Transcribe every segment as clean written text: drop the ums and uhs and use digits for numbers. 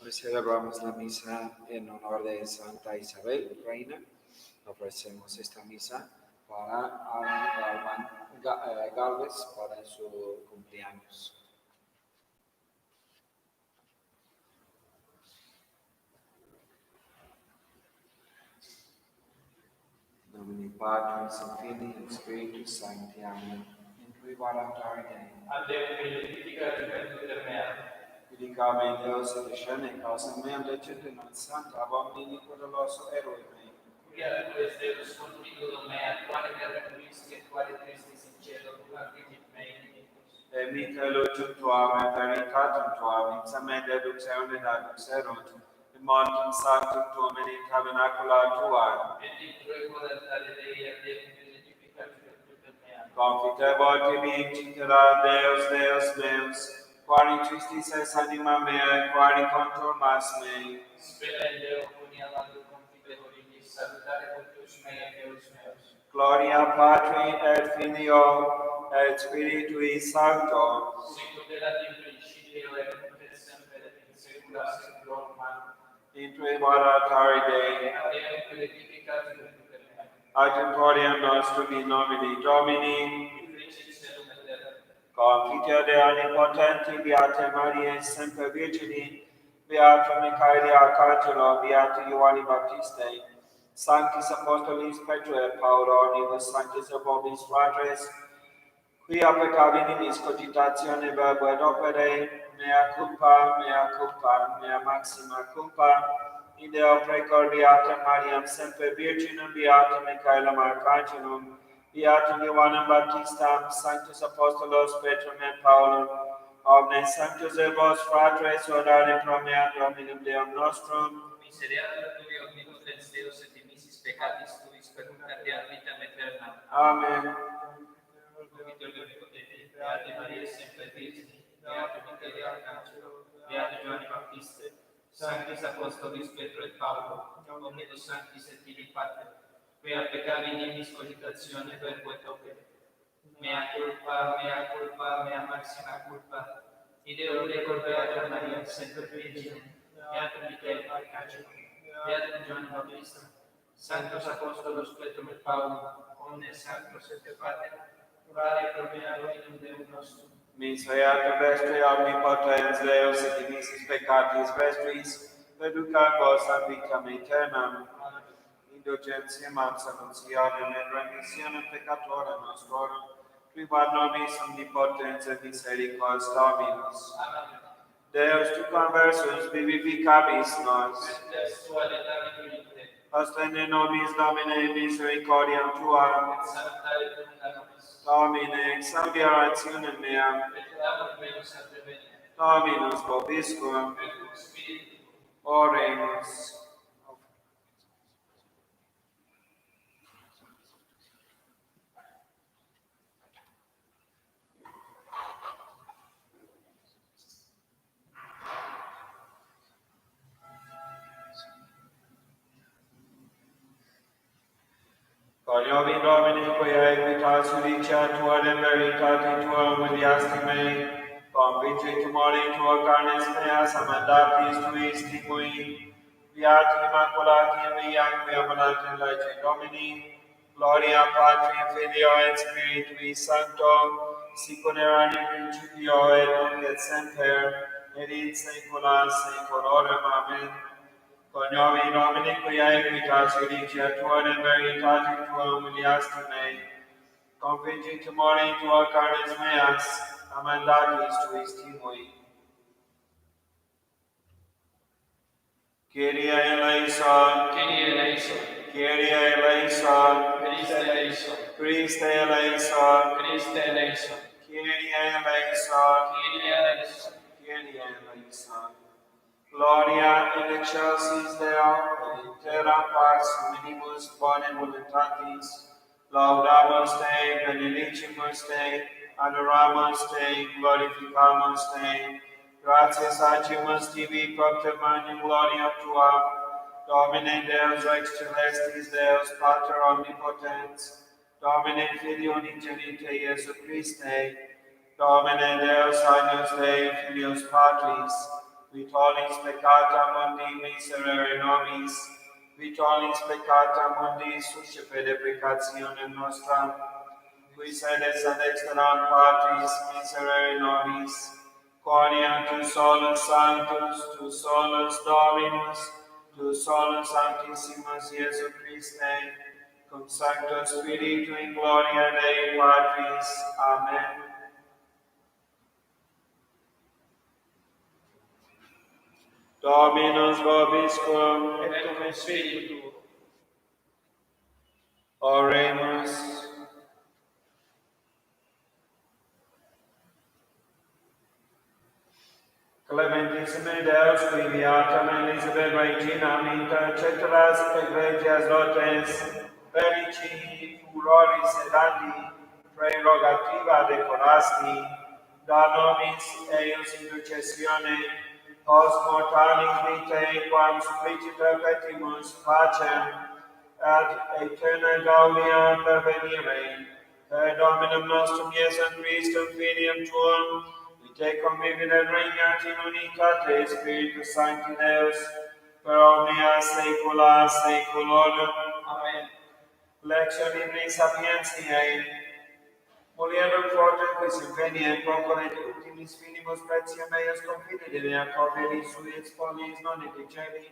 Hoy celebramos la misa en honor de Santa Isabel, Reina. Ofrecemos esta misa para Galvez para su cumpleaños. Domini Patris et Filii et Spiritus Sancti. Amen. In cui varantare Dei. Adeo beatificat juventutem mea. Iudicamen Deus et discerne causam meam decente non santa abomini poderoso eroi mei. Quia tu es Deus contributum mea, quale me requisti et quale tristis in cielo, placigit mei inimicus. Emite lucium tuam et veritatem tuam, ipsame deductione aducerunt, in montem sanctum tuum in tabernacula tua. Et intro equo altare Dei, adeo beatificat juventutem mea. Confitebor tibi incitera Deus, Deus meus, quari tristis es anima mea, quari conturmas mei. Spera in Deo unia lando confitebor illis, salutare cultus mei et Deus meus. Gloria Patri et Filio et Spiritui Sancto. Sicut erat in principio et nunc et semper et in saecula saeculorum. Amen. Intui moratari Dei, Adeo beatificat juventutem mea. adiutorium nostrum in nomine Domini, Qui fecit celum et terra. Confiteor Dei omnipotenti, Beate Mariae, semper Virgini, Beatum Michaeli Arcangelo, Beatum Ioanni Baptiste, Sanctis Apostolis Petro et Paulo, Omnibus Sanctis Obobis Fratres, quia peccabilis cogitatione verbo et opere, mea culpa, mea maxima culpa, in Deo precor Beatam Mariam, semper Virginum, Beatum Michaelum Arcangelum, Beatum Ioannem Baptistam, Sanctus Apostolos Petrum et Paulum, omnes sanctus et vos fratres, orare pro mea Dominum Deum nostrum. Misereatur tui omnipotens Deus et dimissis peccatis tuis per purgatia vitam aeterna. Amen. Promitor omnipotenti, Beate Maria semper Virgini, Beatum Michaeli Arcangelo, Beatum Ioanni Baptiste, Sanctis Apostolis Petro et Paulo, omnibus sanctis et Filii Pater, quia peccabilis cogitatione verbo et opere. Mea culpa, mea maxima culpa. Ideo precor Beata Maria, semper Virginum, Beatum Michaelum Arcangelum, Beatum Ioannem Baptistam, Sanctos Apostolos Petrum et Paulum, omnes sanctos et Pater, orare pro mea Dominum Deum nostrum. Misereatur vestre omnipotens Deus et dimissis peccatis vestris, reducat vos ad vitam aeternam. Amen. Indulgentiam absolutionem et remissionem peccatorum nostrorum, privat nobis omnipotens et misericordias Dominus. Amen. Deus tu conversus vivificabis nos, Et des tua letare unite, ostende nobis Domine misericordiam tuam, et salutare Domina nobis. Domine exaudi orationem meam, Et clamor meus adveniat. Dominus vobiscum, Et cum spiritu. oremus. Coniovi Domini, quia equitas judicia tua de veritate tua humiliasti me, convinci tumori tua carnes meas amandatis tuis timui, Beati Immaculati Via, quia volante lege Domini, Gloria Patri et Filio et Spiritui Sancto, sic erat in principio et nunc et semper, et in saecula saeculorum. Amen. Coniovi Domini, quia equitas judicia tua de veritate tua humiliasti me, convinci tumori tua carnes meas, amandatis tuis timui. Kyrie eleison, Kyrie eleison. Kyrie eleison, Christe eleison. Christe eleison, Christe eleison. Kyrie eleison, Kyrie eleison. Kyrie eleison. Gloria in excelsis Deo, et in terra pax hominibus bone voluntatis. Laudamus Te, benedicimus Te, adoramus Te, glorificamus Te. Gratias agimus Tibi propter magnum gloria Tua. Domine Deus Rex Celestis, Deus Pater Omnipotens, Domine Filio Unigenite Iesu Christe, Domine Deus Agnus Dei Filius Patris, vitolis peccata mundi miserere nobis, vitolis peccata mundi suscipe deprecationem nostram, qui sedes ad exteram Patris miserere nobis, quoniam tu solus sanctus, tu solus Dominus, tu solus sanctissimus Iesu Christe, cum Sancto Spiritu in gloria Dei Patris. Amen. Dominus vobiscum, et cum spiritu tuo. oremus. Clementissime Deus, qui viatam Elisabeth Regina Minta, ceteras egregias dotes, felici furoris sedandi, prerogativa decorasti, da nobis eius intercessione, os mortalis vitae, quam supplicita petimus pacem, ad aeterna gaudia pervenire, per Dominum nostrum Iesum Christum filium tuum, te convivit et regnat in unitate Spiritus Sancti Deus, per omnia saecula saeculorum. Amen. Lectio Libri Sapientiae, mulierum fortem quis invenient concolet utilis finimus pretium eius confidit in ea coperi sui exponis non indicerit,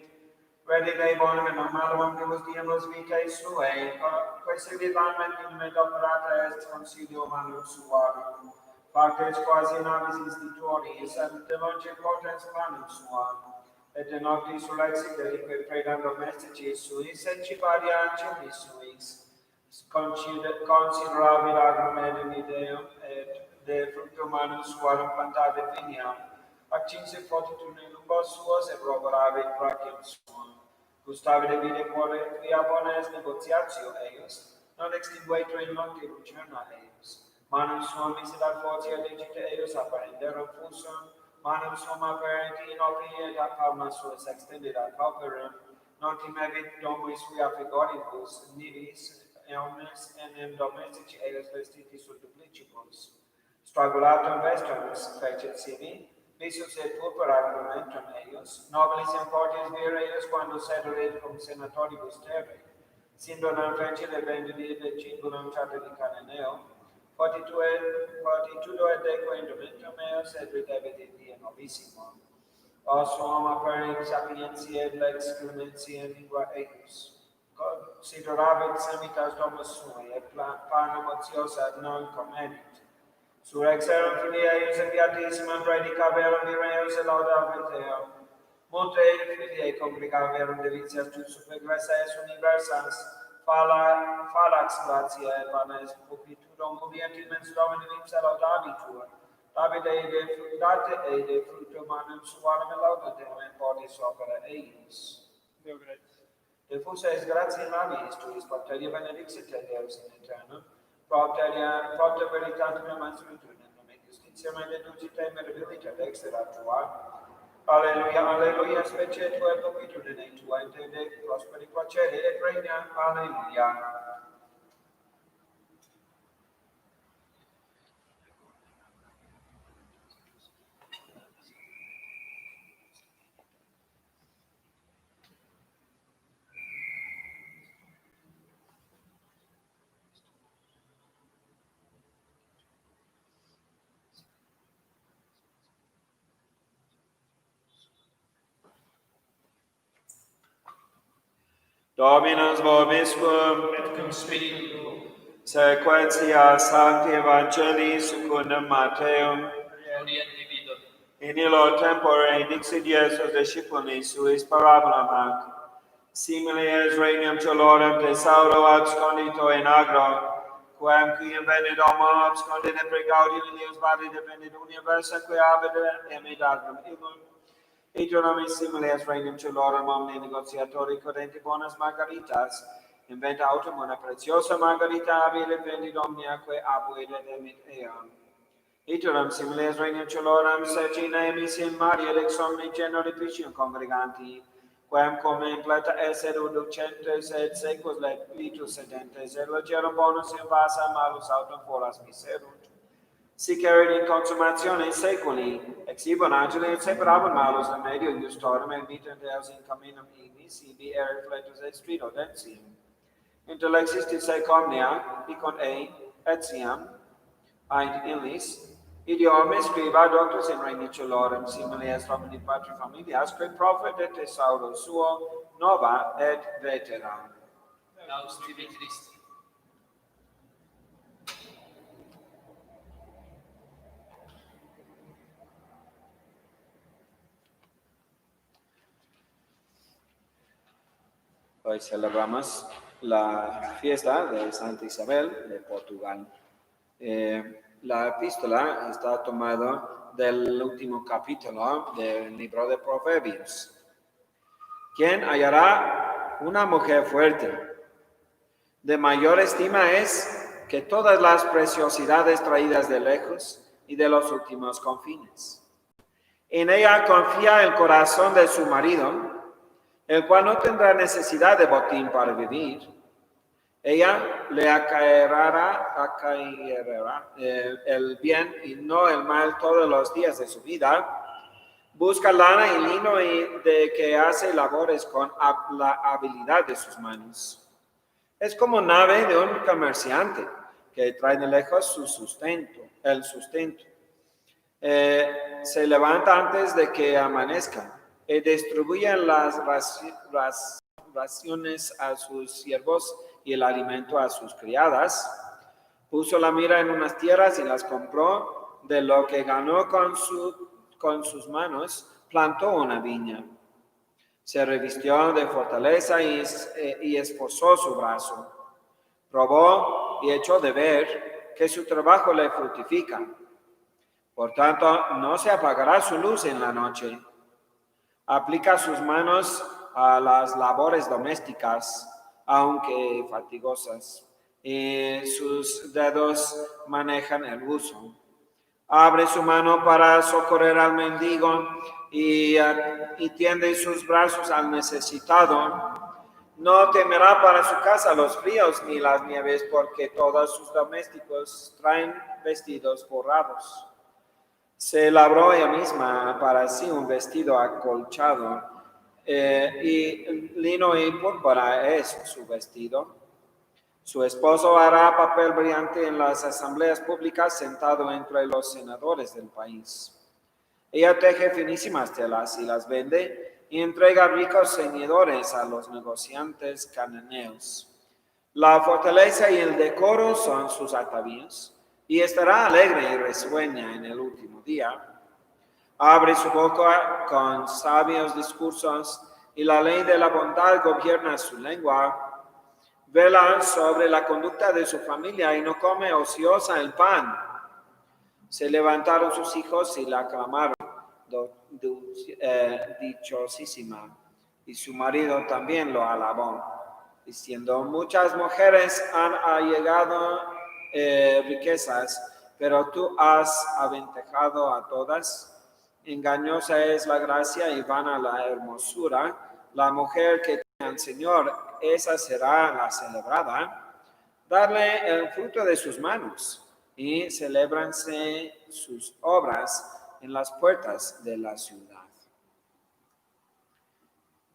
redite bonum et non malum omnibus diamus vitae suae, quae vivament in et operata est consilio manum suarum. Partes quasi nabis institutoris, et de longe potens planum suam, et de noctis surrexite predam domesticis suis, et ciparia anciumis suis, consideravit agrum edum ideum, et de fructum manum suarum plantavit viniam, accinse fortitude lumbos suos, et proveravit brachium suam. Gustavit de vide quore via bona est negotiatio eius, non extinguetur in nocte lucerna eius. Manum suam misedat fortia legite eius apparenderum fusum, manum suam apparenti in opie et palma suas extendit ad pauperum, non timebit domus via figoribus, nivis, omnes enim domestici eius vestiti sub duplicibus. Stragulatum vestrums fecit sibi, visus et purpura argumentum eius, nobilis importis vir eius quando sedurit cum senatoribus terrae, sindo non fecit et vendidit et cingulum chateri cananeo, fortitudo et deque indumentum eos, et redebit in die novissimo. Os suam apparent sapientiae et lex clementiae lingua eius. Consideravit semitas domus sui, et panem ociosa non comedit. Sur exerum filii eius et beatissimum predicaverum vireus et laudavit Deum. Multe filiae congregaverum de vitias tu supergresses universas, falax gratia et vanes pulcritudum movientim mens Domini vipsa laudabitur. Date de fructum manum suarum et lauda Deum et potis opera eius. Deo gratis. Diffusa est gratia nobis tuis, propteria benedixite Deus in aeternum, propter veritatem emancipitudinem, et justitiam et deducite mirabilitate extra tua. Alleluia, alleluia, specie tua et pulcritudine tua, in te prosperi quacere et regna. Alleluia. Dominus vobiscum, Et cum spiritu tuo. sequentia Sancti Evangelii secundum Mateum. Gloriam divido. In illo tempore dixit Iesus disciplinis suis parabolam hac. Simile est regnum celorum thesauro abscondito in agro, quam qui invenit homo abscondit in pregaudium Deus vade defendit universa quae habet emit agrum illum. Iterum is simile est regnum celorum omni negotiatori codenti bonas margaritas, inventa autem una preciosa margarita habet defendit omnia quae abuit et emit eam. Iterum simile est regnum celorum secina emis in Maria ex omni generi piscium congreganti, quam completa esse reducentes et secus litus sedentes, et legerum bonus in vasa malus autem foras miserunt. Sicerit in consummatione seculi, exibon angeli et separaban malus in medio iustorum et mitent eos in caminum ignis, ibi erit fletus et strido dentium. Intellexistis sec omnia, icon etiam, aint illis, idiome scriba doctus in renicolorum, simile est homini patri familias, que prophet et thesauro suo, nova et vetera. Laus tibi Christi. Hoy celebramos la fiesta de Santa Isabel de Portugal. La epístola está tomada del último capítulo del libro de Proverbios. ¿Quién hallará una mujer fuerte? De mayor estima es que todas las preciosidades traídas de lejos y de los últimos confines. En ella confía el corazón de su marido, el cual no tendrá necesidad de botín para vivir. Ella le acaerá el bien y no el mal todos los días de su vida. Busca lana y lino de que hace labores con la habilidad de sus manos. Es como nave de un comerciante que trae de lejos el sustento. Se levanta antes de que amanezca y distribuye las raciones a sus siervos y el alimento a sus criadas. Puso la mira en unas tierras y las compró. De lo que ganó con sus manos, plantó una viña. Se revistió de fortaleza y esforzó su brazo. Probó y echó de ver que su trabajo le fructifica. Por tanto, no se apagará su luz en la noche. Aplica sus manos a las labores domésticas, aunque fatigosas, y sus dedos manejan el uso. Abre su mano para socorrer al mendigo y tiende sus brazos al necesitado. No temerá para su casa los fríos ni las nieves, porque todos sus domésticos traen vestidos forrados. Se labró ella misma para sí un vestido acolchado, y lino y púrpura es su vestido. Su esposo hará papel brillante en las asambleas públicas, sentado entre los senadores del país. Ella teje finísimas telas y las vende, y entrega ricos ceñidores a los negociantes cananeos. La fortaleza y el decoro son sus atavíos, y estará alegre y risueña en el último día. Abre su boca con sabios discursos, y la ley de la bondad gobierna su lengua. Vela sobre la conducta de su familia y no come ociosa el pan. Se levantaron sus hijos y la aclamaron dichosísima, y su marido también lo alabó, diciendo: muchas mujeres han allegado riquezas, pero tú has aventajado a todas. Engañosa es la gracia y vana la hermosura. La mujer que tiene al Señor, esa será la celebrada. Darle el fruto de sus manos, y celébranse sus obras en las puertas de la ciudad.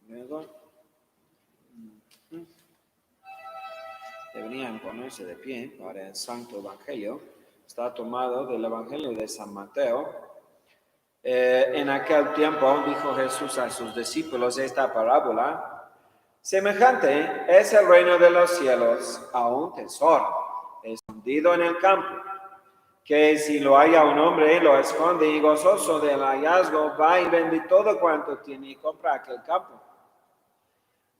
Luego, deberían ponerse de pie para el Santo Evangelio. Está tomado del Evangelio de San Mateo. En aquel tiempo dijo Jesús a sus discípulos esta parábola: semejante es el reino de los cielos a un tesoro escondido en el campo, que si lo halla un hombre, lo esconde, y gozoso del hallazgo va y vende todo cuanto tiene y compra aquel campo.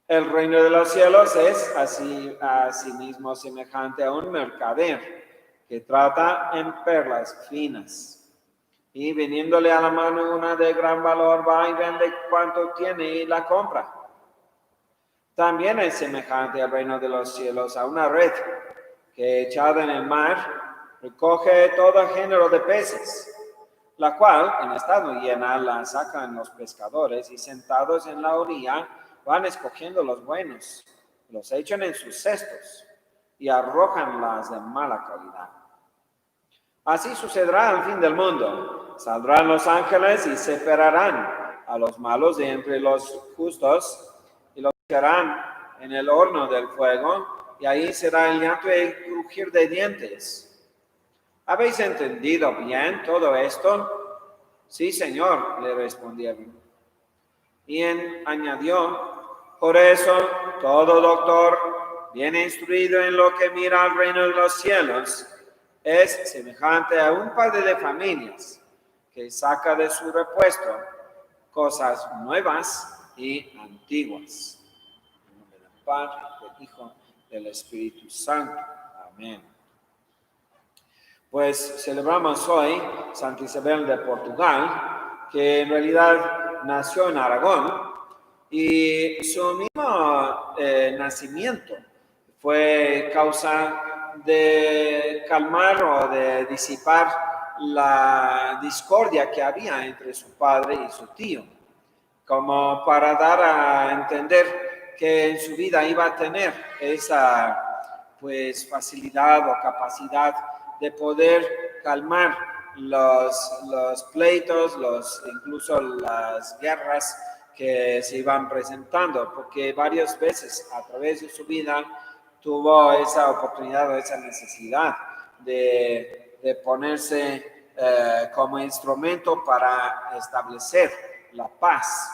El reino de los cielos es asimismo semejante a un mercader que trata en perlas finas. Y viniéndole a la mano una de gran valor, va y vende cuanto tiene y la compra. También es semejante al reino de los cielos a una red que, echada en el mar, recoge todo género de peces, la cual, en estado llena, la sacan los pescadores, y sentados en la orilla van escogiendo los buenos, los echan en sus cestos y arrojan las de mala calidad. Así sucederá al fin del mundo. Saldrán los ángeles y separarán a los malos de entre los justos y los echarán en el horno del fuego, y ahí será el llanto y el crujir de dientes. ¿Habéis entendido bien todo esto? Sí, Señor, le respondieron. Y añadió, por eso todo doctor bien instruido en lo que mira al reino de los cielos es semejante a un padre de familias que saca de su repuesto cosas nuevas y antiguas. En nombre del Padre, del Hijo, del Espíritu Santo. Amén. Pues celebramos hoy Santa Isabel de Portugal, que en realidad nació en Aragón, y su mismo nacimiento fue causa de calmar o de disipar la discordia que había entre su padre y su tío, como para dar a entender que en su vida iba a tener esa pues facilidad o capacidad de poder calmar los pleitos, incluso las guerras que se iban presentando, porque varias veces a través de su vida tuvo esa oportunidad o esa necesidad de ponerse como instrumento para establecer la paz.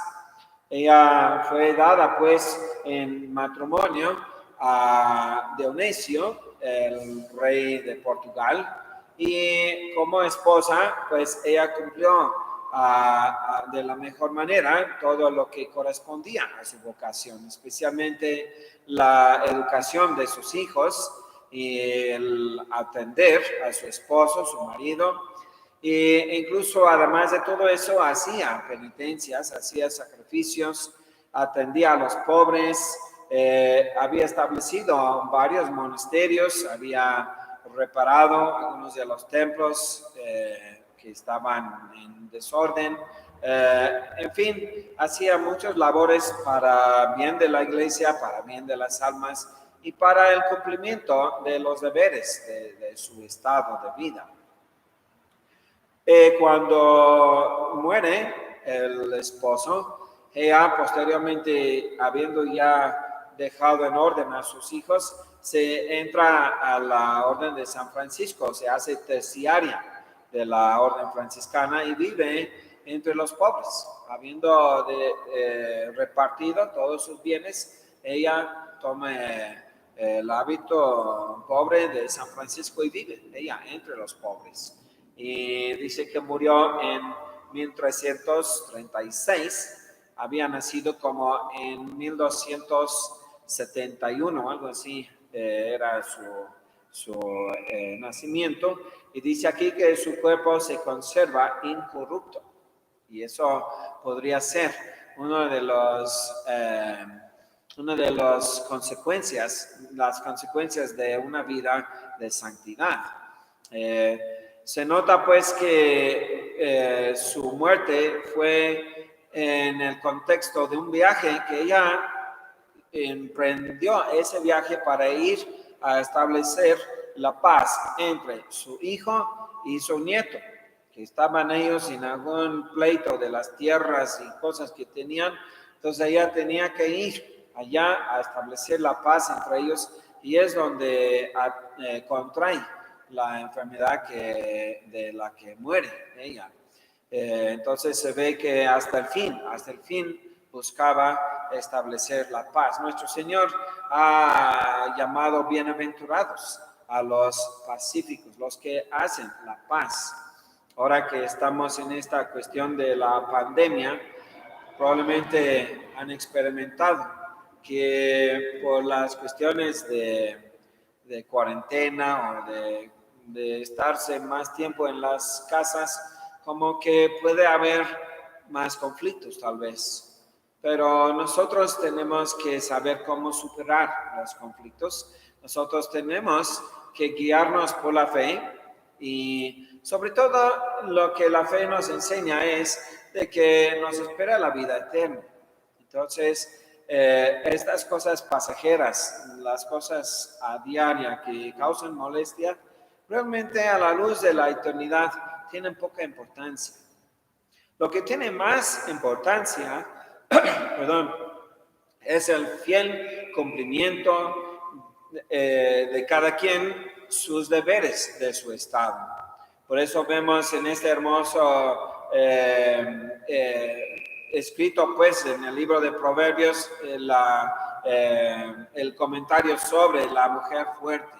Ella fue dada pues en matrimonio a Dionisio, el rey de Portugal, y como esposa pues ella cumplió de la mejor manera todo lo que correspondía a su vocación, especialmente la educación de sus hijos y el atender a su esposo, su marido, e incluso además de todo eso hacía penitencias, hacía sacrificios, atendía a los pobres, había establecido varios monasterios, había reparado algunos de los templos que estaban en desorden. En fin, hacía muchas labores para bien de la iglesia, para bien de las almas y para el cumplimiento de los deberes de su estado de vida. Cuando muere el esposo, ella posteriormente, habiendo ya dejado en orden a sus hijos, se entra a la orden de San Francisco, se hace terciaria de la orden franciscana y vive entre los pobres. Habiendo repartido todos sus bienes, ella toma el hábito pobre de San Francisco y vive ella entre los pobres. Y dice que murió en 1336, había nacido como en 1271, algo así era su nacimiento, y dice aquí que su cuerpo se conserva incorrupto, y eso podría ser una de las consecuencias de una vida de santidad. Se nota pues que su muerte fue en el contexto de un viaje que ella emprendió, ese viaje para ir a establecer la paz entre su hijo y su nieto, que estaban ellos en algún pleito de las tierras y cosas que tenían. Entonces ella tenía que ir allá a establecer la paz entre ellos, y es donde contrae la enfermedad de la que muere ella. Entonces se ve que hasta el fin buscaba establecer la paz. Nuestro Señor ha llamado bienaventurados a los pacíficos, los que hacen la paz. Ahora que estamos en esta cuestión de la pandemia, probablemente han experimentado que por las cuestiones de cuarentena o de estarse más tiempo en las casas, como que puede haber más conflictos tal vez. Pero nosotros tenemos que saber cómo superar los conflictos. Nosotros tenemos que guiarnos por la fe, y sobre todo lo que la fe nos enseña es de que nos espera la vida eterna. Entonces, estas cosas pasajeras, las cosas a diaria que causan molestia, realmente a la luz de la eternidad tienen poca importancia. Lo que tiene más importancia, es el fiel cumplimiento de cada quien sus deberes de su estado. Por eso vemos en este hermoso escrito pues en el libro de Proverbios el comentario sobre la mujer fuerte.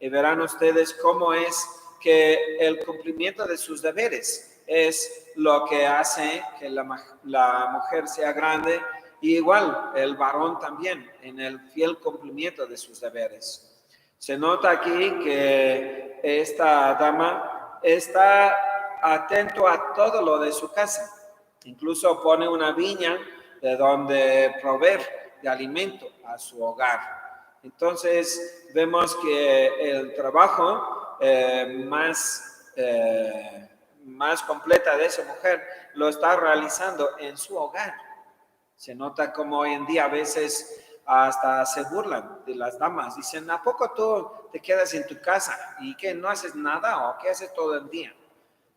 Y verán ustedes cómo es que el cumplimiento de sus deberes es lo que hace que la mujer sea grande, y igual el varón también en el fiel cumplimiento de sus deberes. Se nota aquí que esta dama está atento a todo lo de su casa. Incluso pone una viña de donde proveer de alimento a su hogar. Entonces vemos que el trabajo más completa de esa mujer lo está realizando en su hogar. Se nota como hoy en día a veces hasta se burlan de las damas. Dicen, ¿a poco tú te quedas en tu casa y que no haces nada o qué haces todo el día?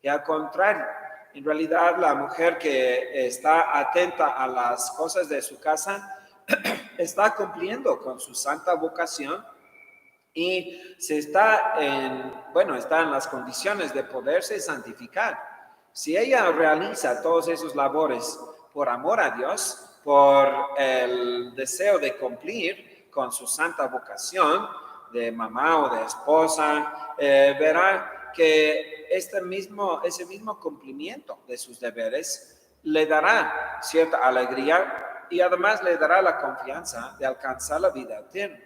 Y al contrario, en realidad la mujer que está atenta a las cosas de su casa está cumpliendo con su santa vocación y está en las condiciones de poderse santificar. Si ella realiza todos esos labores por amor a Dios, por el deseo de cumplir con su santa vocación de mamá o de esposa, verá que ese mismo cumplimiento de sus deberes le dará cierta alegría y además le dará la confianza de alcanzar la vida eterna.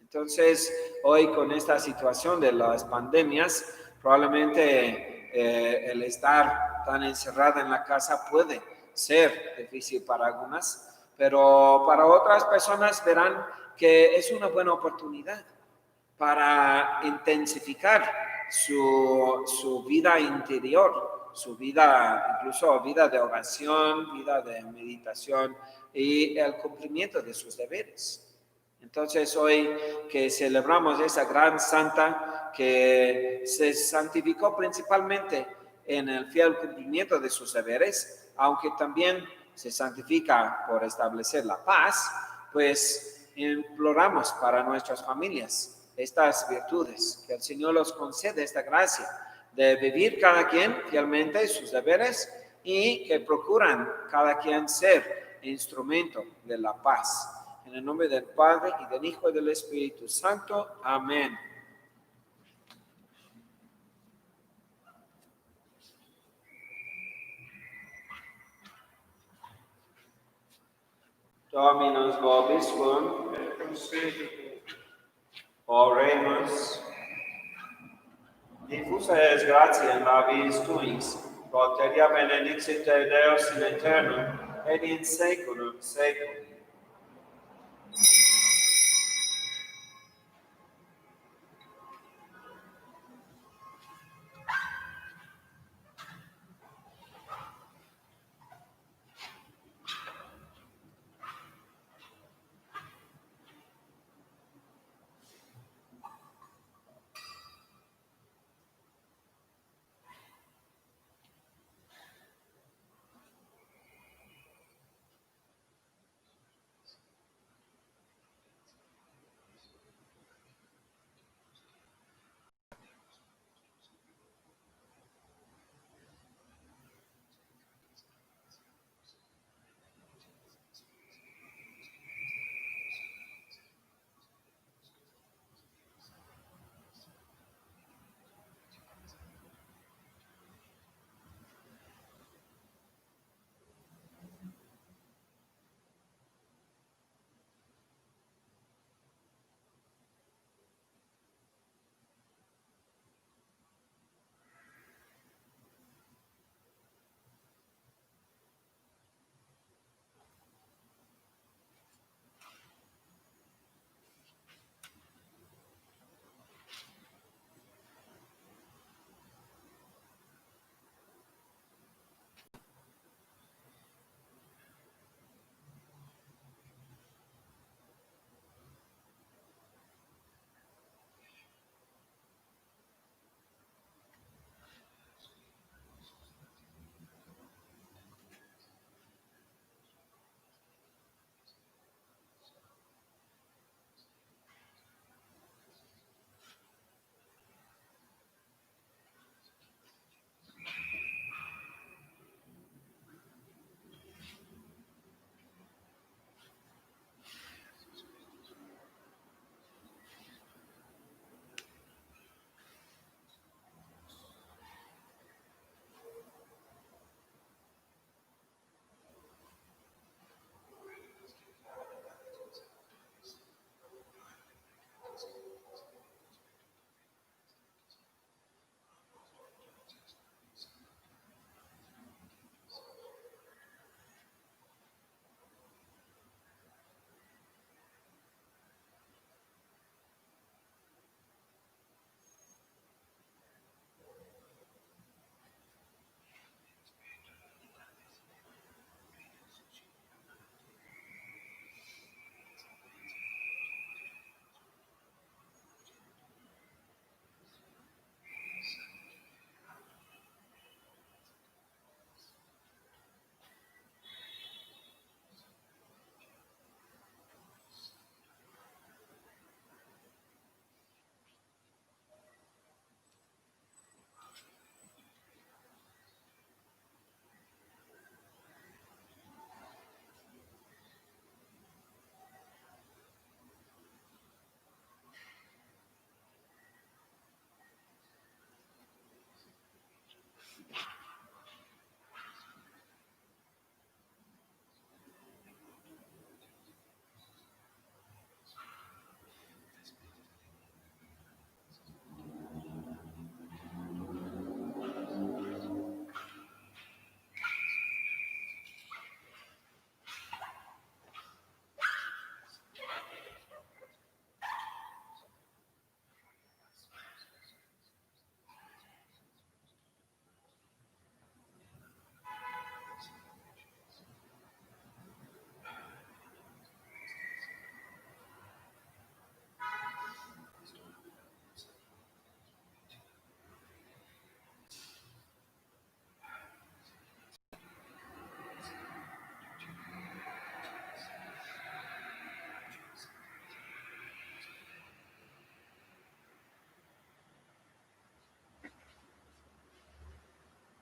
Entonces, hoy con esta situación de las pandemias, probablemente el estar tan encerrada en la casa puede ser difícil para algunas, pero para otras personas verán que es una buena oportunidad para intensificar su vida interior, su vida, incluso vida de oración, vida de meditación y el cumplimiento de sus deberes. Entonces hoy que celebramos esa gran santa que se santificó principalmente en el fiel cumplimiento de sus deberes, aunque también se santifica por establecer la paz, pues imploramos para nuestras familias estas virtudes, que el Señor los concede esta gracia de vivir cada quien fielmente sus deberes y que procuran cada quien ser instrumento de la paz. En el nombre del Padre, y del Hijo, y del Espíritu Santo. Amén. Dominus vobiscum, oremus. Difusa es gratia in labis tuis, proteria benedicite Deus in aeternum, et in saeculum saeculi.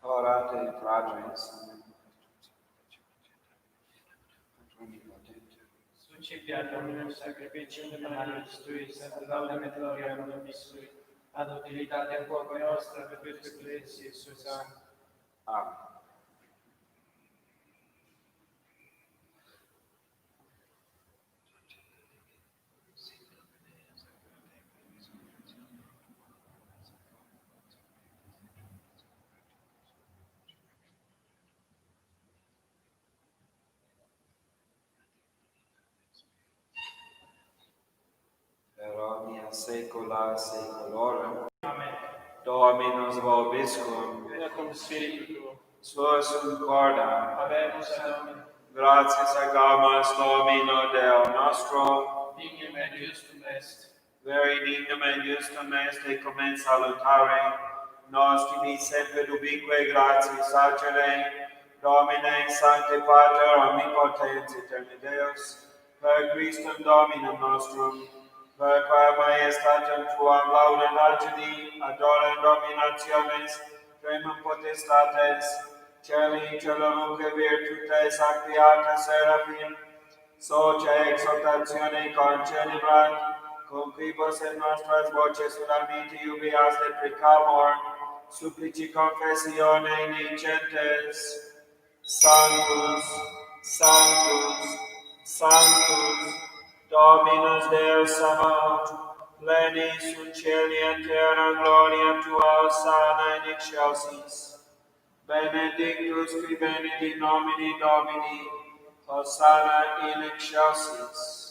Orate fratres. Succipia Dominum sacrificium de Maris tuis, et laudem et gloriam nobis sui, ad utilitatem quoque nostra perpetuus ecclesiae susa. Amen. Per omnia saecula saeculorum. Amen. Dominus vobiscum. Et cum spiritu tuo. Suos concorda. Habemus ad Dominum. Gratias agamus Domino Deo nostro. Dignum et justum est. Veri dignum et justum est et commend salutare. Nos tibi semper ubique gratias agere. Domine Sancte Pater omnipotens aeterni Deus. Per Christum Dominum nostrum. Per qua maestatem tuam laudem agili, adorem dominationes, tremum potestates, celi celorum virtutes actiata seraphim, socia exaltatione concelebrat, conquibus et nostras voces unamiti ubias deprecamur, supplici confessione nicentes. Sanctus, Sanctus, Sanctus, Dominus Deus Sabaoth, pleni sunt cieli et terra gloria tua, Hosanna in excelsis. Benedictus qui venit in nomine Domini, Hosanna in excelsis.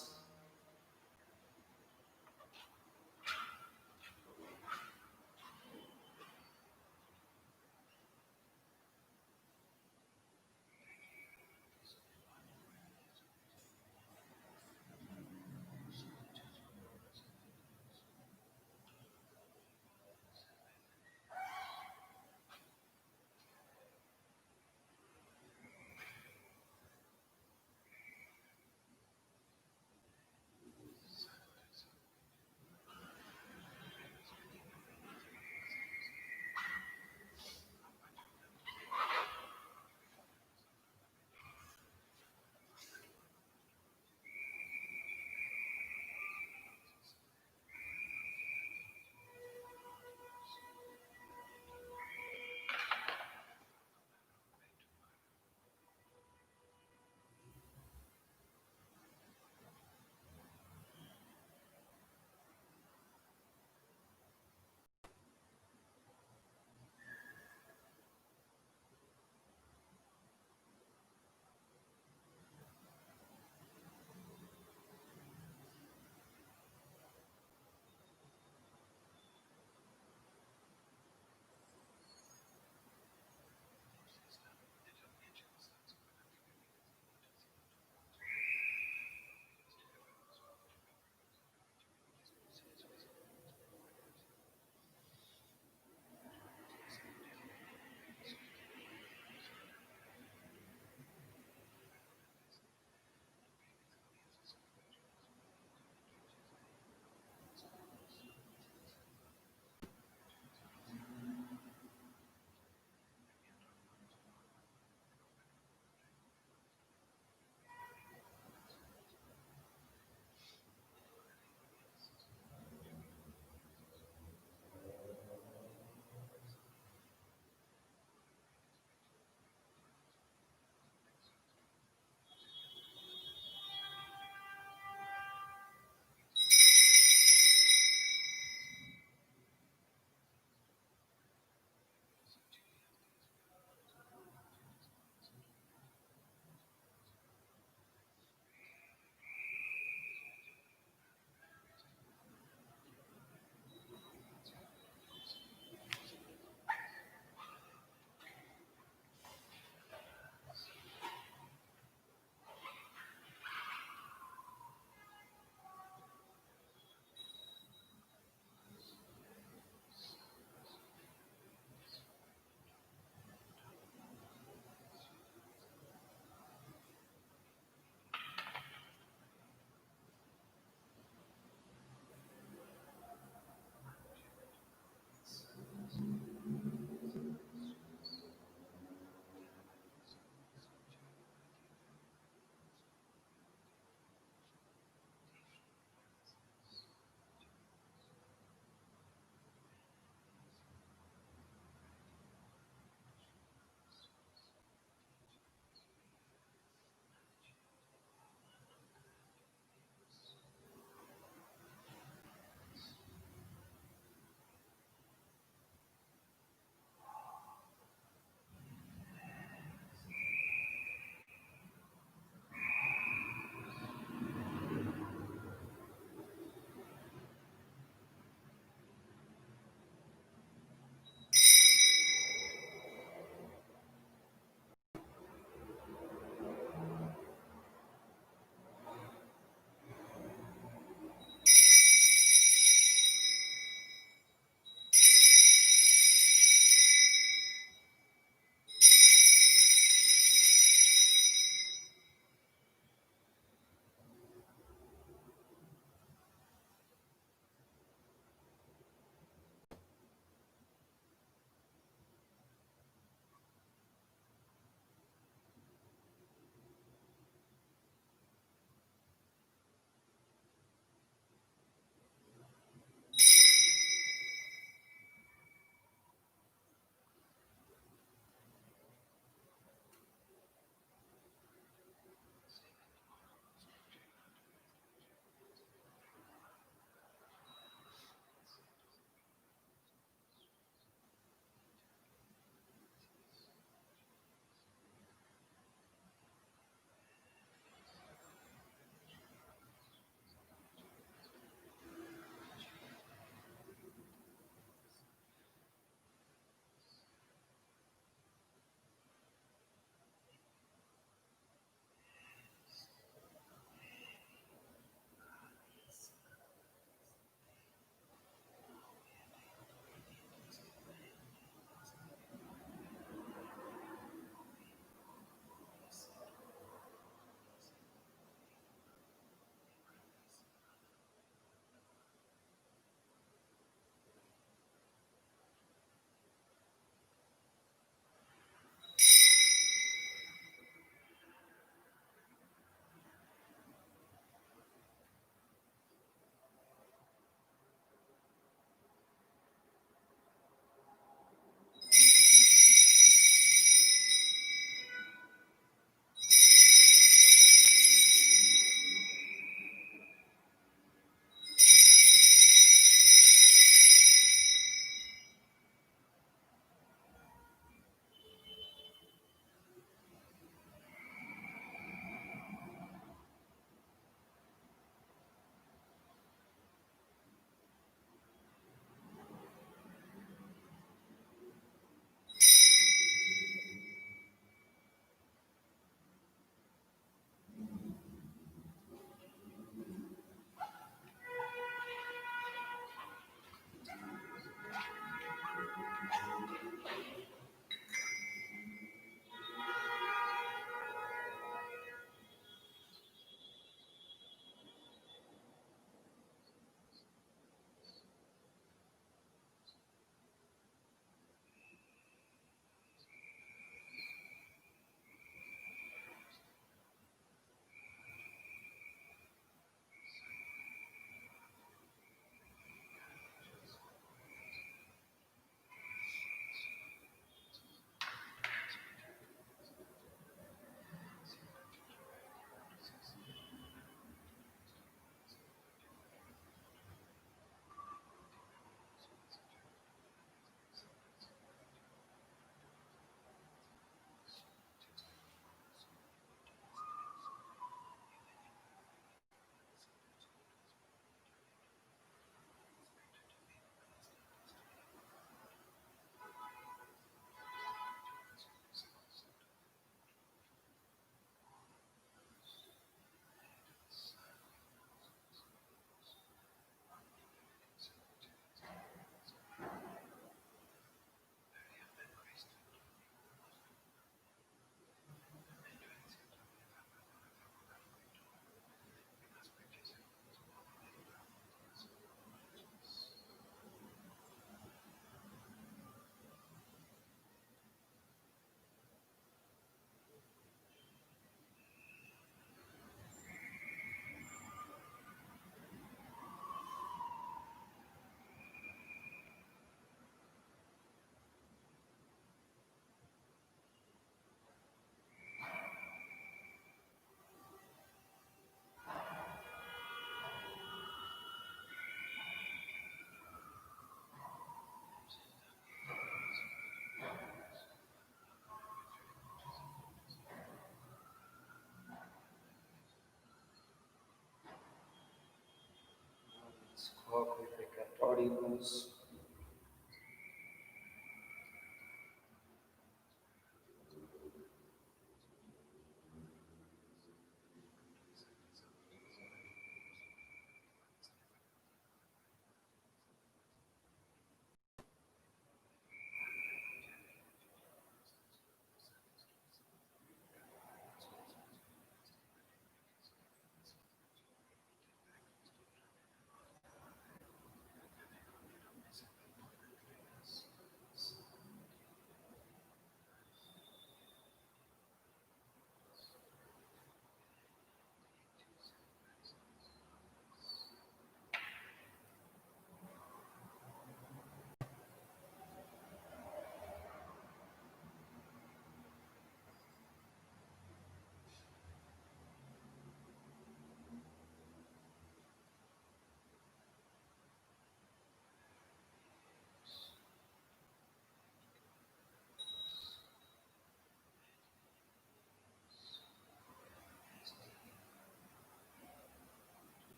Oremos.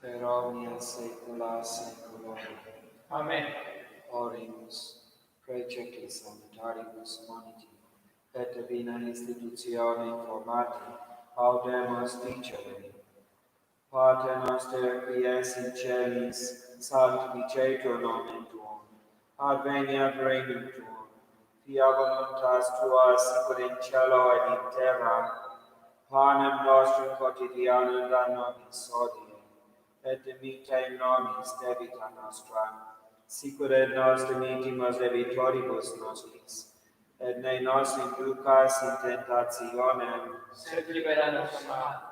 Per omnia saecula saeculorum. Amen. Oremus, precepi salutaribus moniti, et divina institutione formati, audemus dicere. Pater noster, qui es in celis, sanctificetur nomen tuum, adveniat regnum tuum, fiat voluntas tua sicut in cielo et in terra. Panem nostrum quotidianum da nobis hodie, et dimitte nobis debita nostra, sicut et nos dimittimus debitoribus nostris, et ne nos inducas in tentationem, Sed libera nos mal.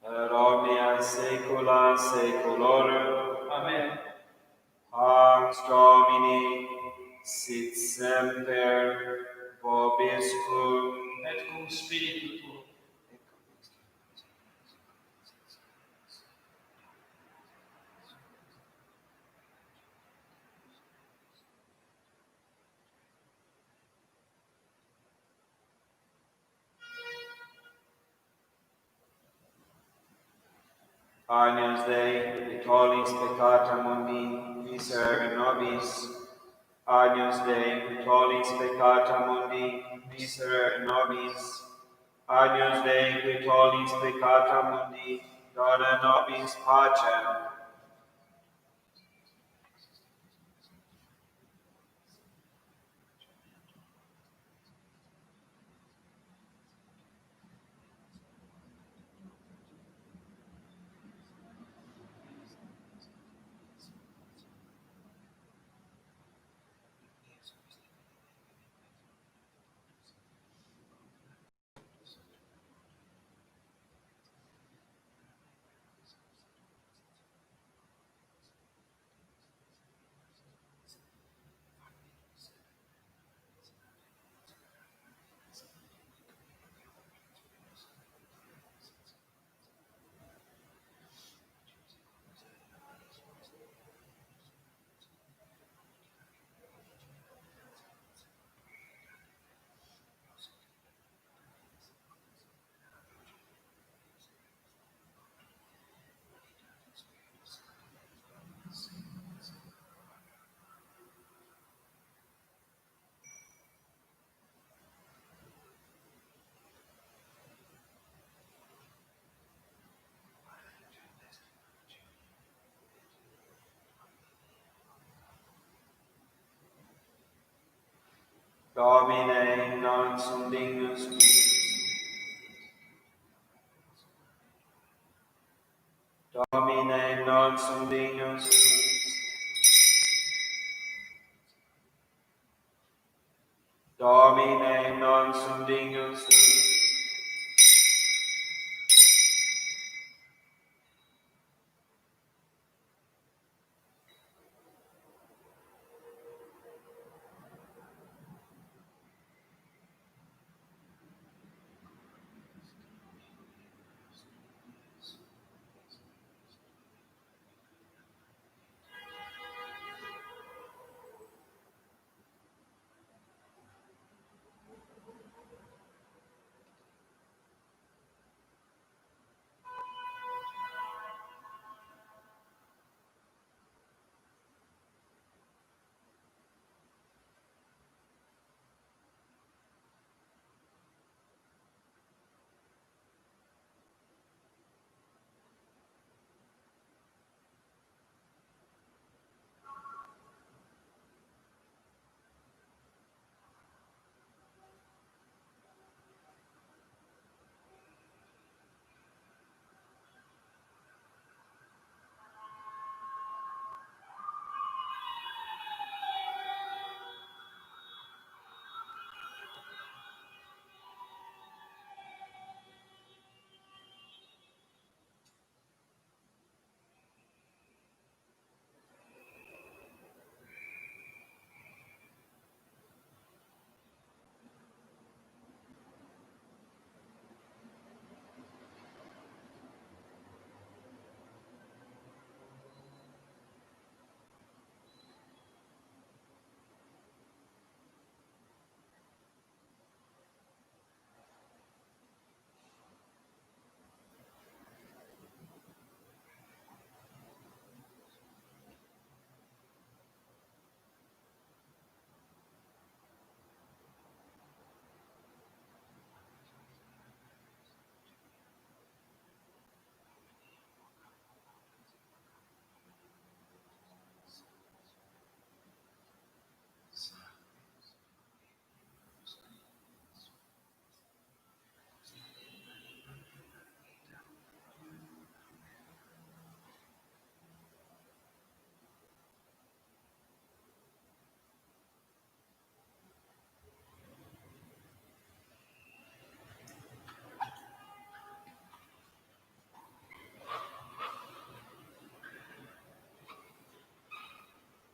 Per omnia saecula saeculorum. Amen. Pax Domini, sit semper vobiscum. Et cum spiritu tuo. Agnus Dei, qui tollis peccata mundi, miserere nobis. Agnus Dei, qui tollis peccata mundi, miserere nobis. Agnus Dei, qui tollis peccata mundi, dona nobis pacem. Domine non sum dignus. Domine non sum dignus. Domine non sum dignus.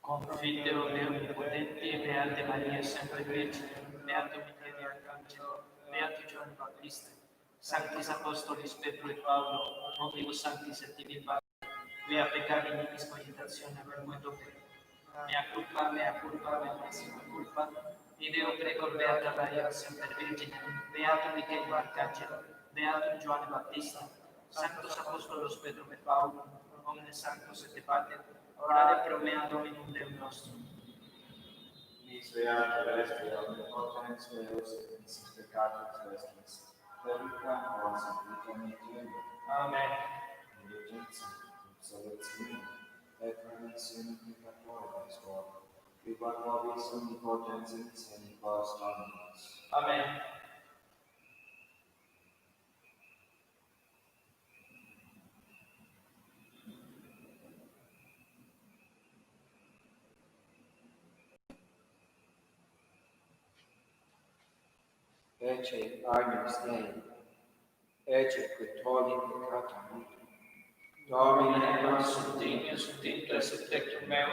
Confidero Deo Onnipotente, Beate Maria sempre Vergine, Beato Michele Arcangelo, Beato Giovanni Battista, Sanctis Apostolis Pedro et Paulo, omnibus sanctis et divini vea peccavi nobis cogitatione vergüendote. Mea culpa, mea massima culpa. Ideo precor Beata Maria sempre Vergine, Beato Michele Arcangelo, Beato Giovanni Battista, Sanctos Apostolos Pedro et Paulo, omnes sanctos et pater, orare pro mea Dominum Deum nostrum. Miserere Dei omnipotens Deus et missis peccatus vestris, perduca nos in vita Amen. indulgentia, absolutionem, et remissionem peccatoris tuorum, viva nobis omnipotens in senibus Dominus. Amen. Ecce agnus Dei, ecce qui tolli peccata mundi. Domine non sum dignus ut intres et tectum meum,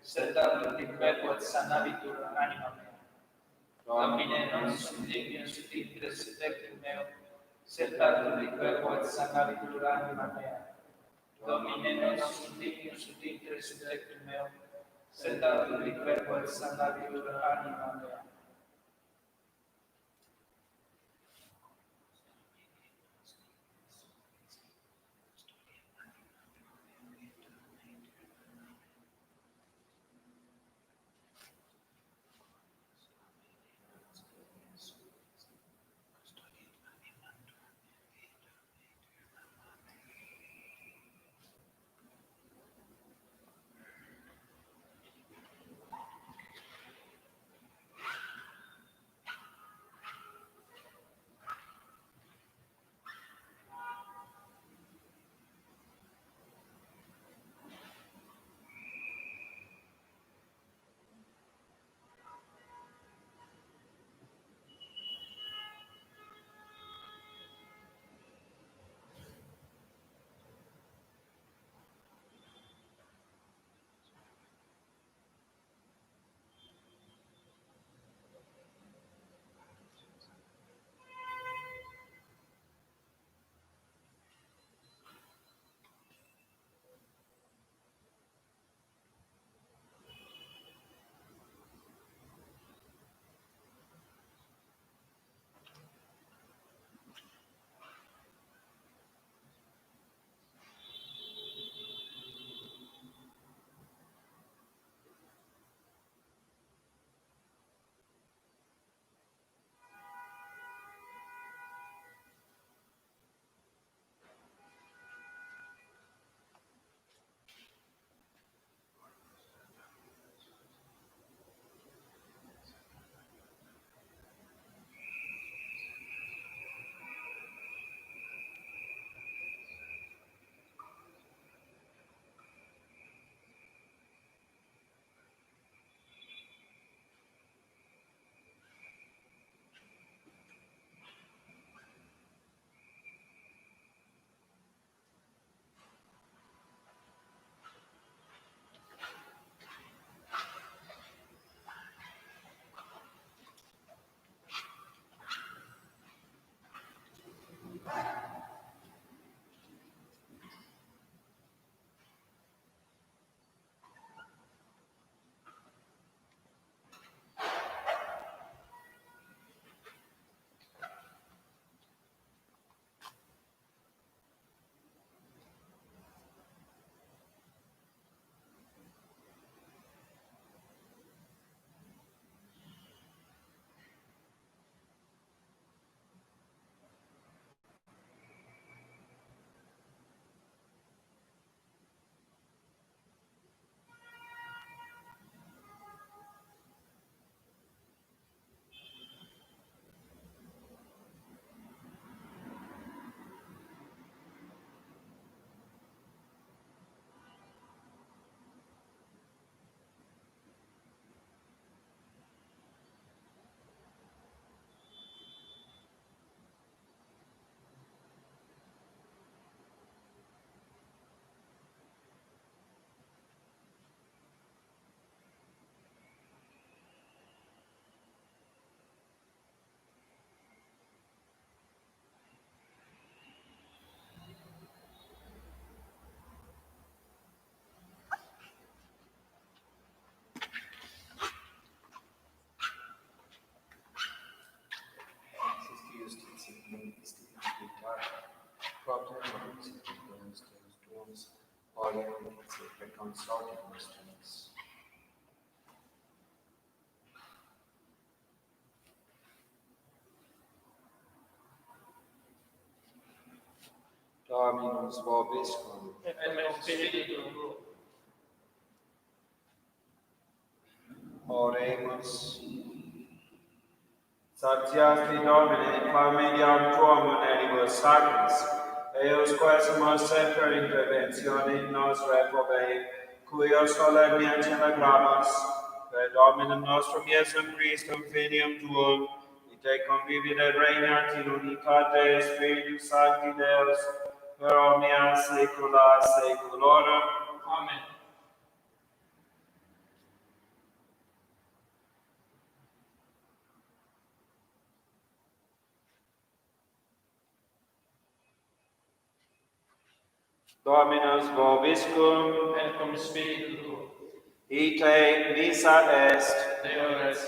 sed datum dic verbo et sanabitur anima mea. Domine non sum dignus ut intres et tectum meum, sed datum dic verbo et sanabitur anima mea. Domine non sum dignus ut intres et tectum meum, sed datum dic verbo et sanabitur anima mea. ore siempre consorte nuestros. Dominus vobiscum. Et spiritu tuo. Oremus. Satiasti Domine, familiam tuam muneribus sacris, eos quesumus semper interventione nos reprobe, cuios solemnia celebramus, per Dominum nostrum Iesum Christum filium tuum, et te convivit Reina in unitate Spiritus Sancti Deus, per omnia saecula saeculorum. Amen. Dominus vobiscum, Et cum spiritu tuo. ite misa est. Deo res.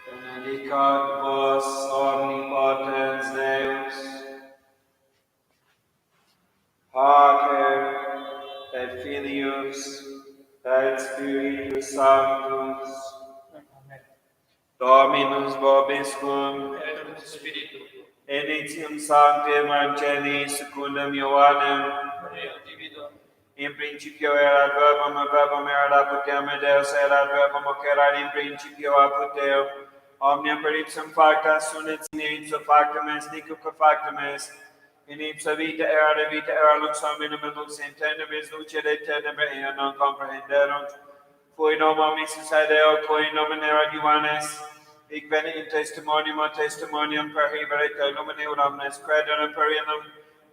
Benedicat vos omnipotens Deus, Pater et Filius et Spiritus Sanctus. Amen. Dominus vobiscum, Et cum spiritu tuo. initium Sancti Evangelii secundum Ioannem, Reo divido. in principio erat verbum, et verbum erat apud Deum, et Deus erat verbum, hoc erat in principio apud Deum. Omnia per ipsum facta sunt, et sine ipso factum est, nicu per factum est. In ipsa vita era lux hominum, et lux in tenebris lucet et tenebre, ea non comprehenderunt. Fui nomen Isus ad Deo, cui nomen erat Ioannes, hic venit in testimonium per hebere te lumine ut omnes crederam per illum,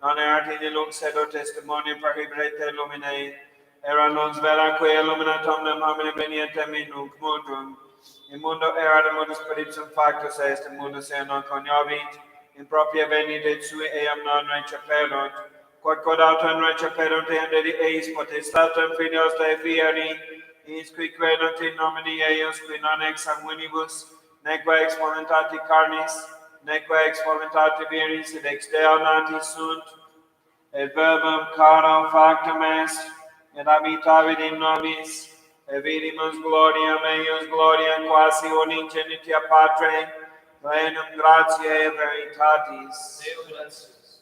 non erat in lux edo testimonium per hebere te lumine, erat lux vera qui illuminat omnem hominem venientem in nunc mundum. In mundo erat mundus per ipsum factus est, in mundus ea non coniovit, in propria venit et sui eam non receperunt, quod autem receperunt eam eis potestatem filios Dei fieri, is qui credunt in nomine eius, qui non ex sanguinibus, neque ex voluntate carnis, neque ex voluntate viris, et ex Deo nati sunt, et verbum caro factum est, et habitavit in nobis, et vidimus gloriam eius, gloriam quasi unigenitia Patre, plenum gratiae et veritatis. Deo gratias.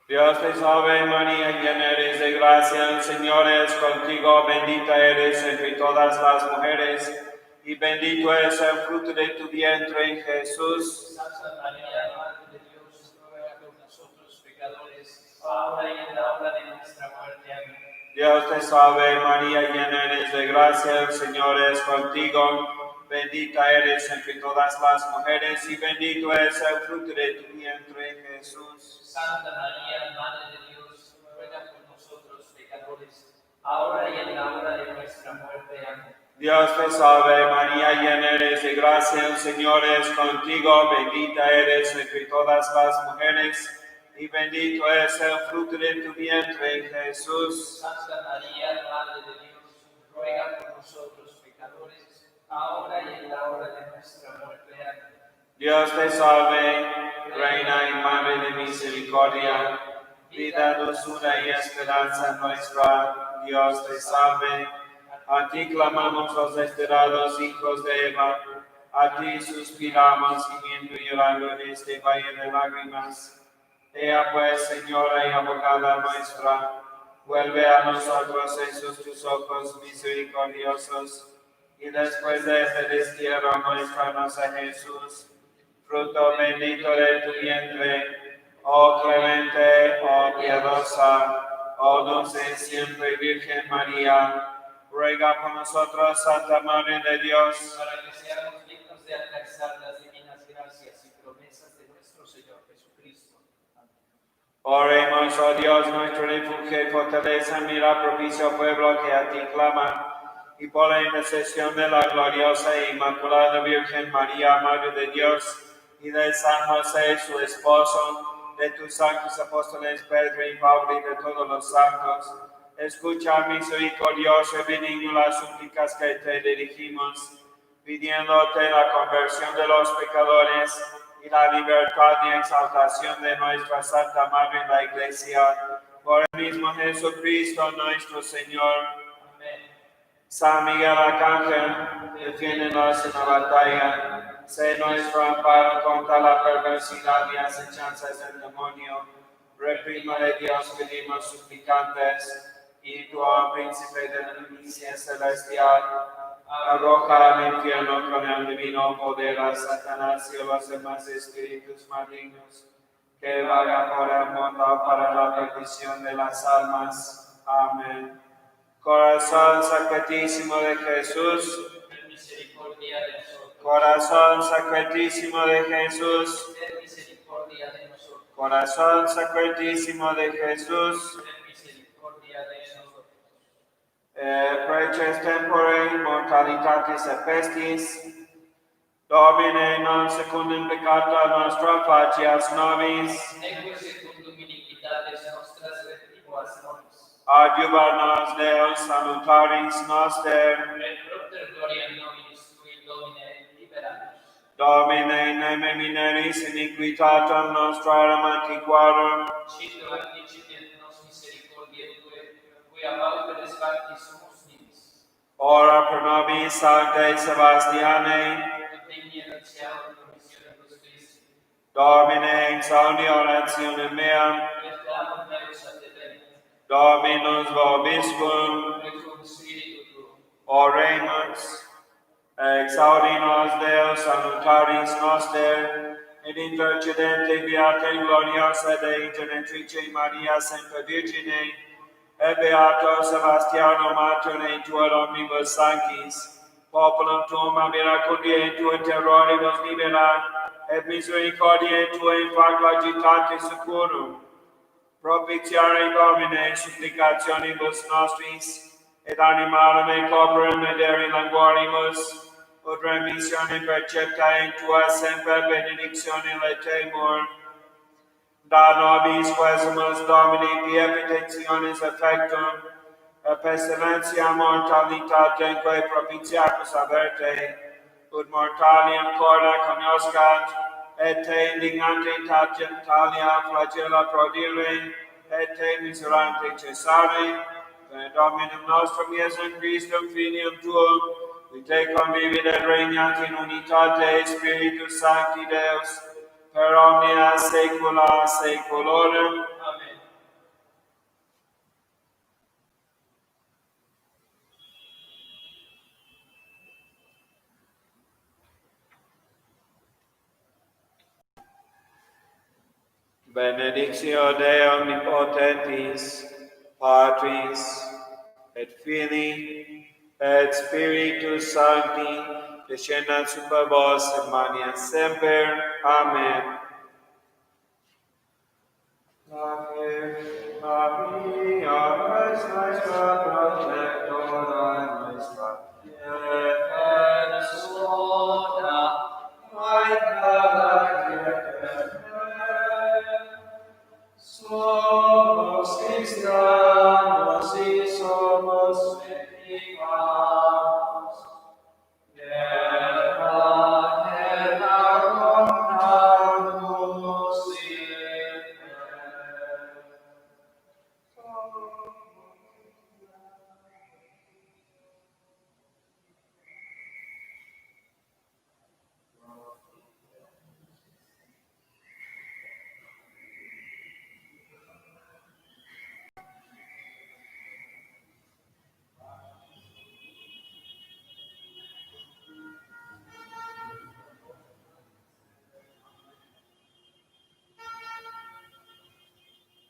Dios te salve María, llena eres de gracia, el Señor es contigo, bendita eres entre todas las mujeres, y bendito es el fruto de tu vientre, Jesús. Santa María, Madre de Dios, ruega por nosotros pecadores, ahora y en la hora de nuestra muerte. Amén. Dios te salve María, llena eres de gracia, el Señor es contigo, bendita eres entre todas las mujeres, y bendito es el fruto de tu vientre, Jesús. Santa María, Madre de Dios, ruega por nosotros pecadores, ahora y en la hora de nuestra muerte. Amén. Dios te salve María, llena eres de gracia, el Señor es contigo, bendita eres entre todas las mujeres, y bendito es el fruto de tu vientre, Jesús. Santa María, Madre de Dios, ruega por nosotros pecadores, ahora y en la hora de nuestra muerte. Amén. Dios te salve, Reina y Madre de misericordia, vida, dulzura y esperanza nuestra. Dios te salve. A ti clamamos los desterrados hijos de Eva, a ti suspiramos, gimiendo y llorando en este valle de lágrimas. Ea pues, Señora y abogada nuestra, vuelve a nosotros esos tus ojos misericordiosos, y después de este destierro muéstranos a Jesús, fruto bendito de tu vientre, oh clemente, oh piadosa, oh dulce siempre Virgen María. Ruega por nosotros, Santa Madre de Dios, para que seamos dignos de alcanzar las divinas gracias y promesas de nuestro Señor Jesucristo. Amén. Oremos, oh Dios, nuestro refugio y fortaleza, mira propicio pueblo que a ti clama, y por la intercesión de la gloriosa e inmaculada Virgen María, Madre de Dios, y de San José, su esposo, de tus santos apóstoles Pedro y Pablo y de todos los santos, escucha misericordioso y benigno las súplicas que te dirigimos, pidiéndote la conversión de los pecadores y la libertad y exaltación de nuestra Santa Madre la Iglesia, por el mismo Jesucristo nuestro Señor. Amén. San Miguel Arcángel, defiéndenos en la batalla, sé nuestro amparo contra la perversidad y acechanzas del demonio. Reprímale Dios, pedimos suplicantes, y tú, oh príncipe de la milicia celestial, arroja al infierno con el divino poder a Satanás y a los demás espíritus malignos que vagan por el mundo para la perdición de las almas. Amén. Corazón sacratísimo de Jesús, Ten misericordia de nosotros. corazón sacratísimo de Jesús, Ten misericordia de nosotros. corazón sacratísimo de Jesús. Ten misericordia de nosotros. Preces tempore mortalitatis et pestis, Domine non secundum peccata nostra facias nobis, Neque secundum iniquitates nostras retribuas nobis. adjuvar nos Deus salutaris noster, Et propter gloria nominis tui, Domine, liberamus. Domine neme mineris iniquitatem nostrarum antiquarum, Cito anticipient nos misericordiae tue, quia pauperes factis sumus nibis. ora pro nobis Sancte Sebastiane, Et digni annunciamur promissionibus Christi. Domine exaudi orationem meam, Et clamor meus a te Dei. Dominus vobiscum, Et cum spiritu tuo. oremus. Exaudi nos Deus salutaris noster, et intercedente beata e gloriosa Dei Genetrice Maria Semper Virgine, et beato Sebastiano Mater tuor omnibus sanctis, populum tuum a miracundiae tuae terroribus libera, et misericordiae tuae in fac agitate securum. Propitiare Domine supplicationibus nostris, et animarum et corporem medere languorimus, ut remissione percepta in tua semper benedictione letemur. Da nobis quesumus Domini pia petitionis effectum, et pestilentia mortalitatemque propitiacus averte, ut mortalium corda cognoscat, et te indignante talia flagella prodire, et te miserante cessare, per Dominum nostrum Iesum Christum Filium Tuum, qui te convivit et regnat in unitate Spiritus Sancti Deus, per omnia saecula saeculorum. Amen. Benedictio Dei omnipotentis, Patris, et Filii, et Spiritus Sancti, descendat super vos et mania semper. Amen. Maria es nuestra protectora, nuestra Persona, somos cristianos y somos benditos.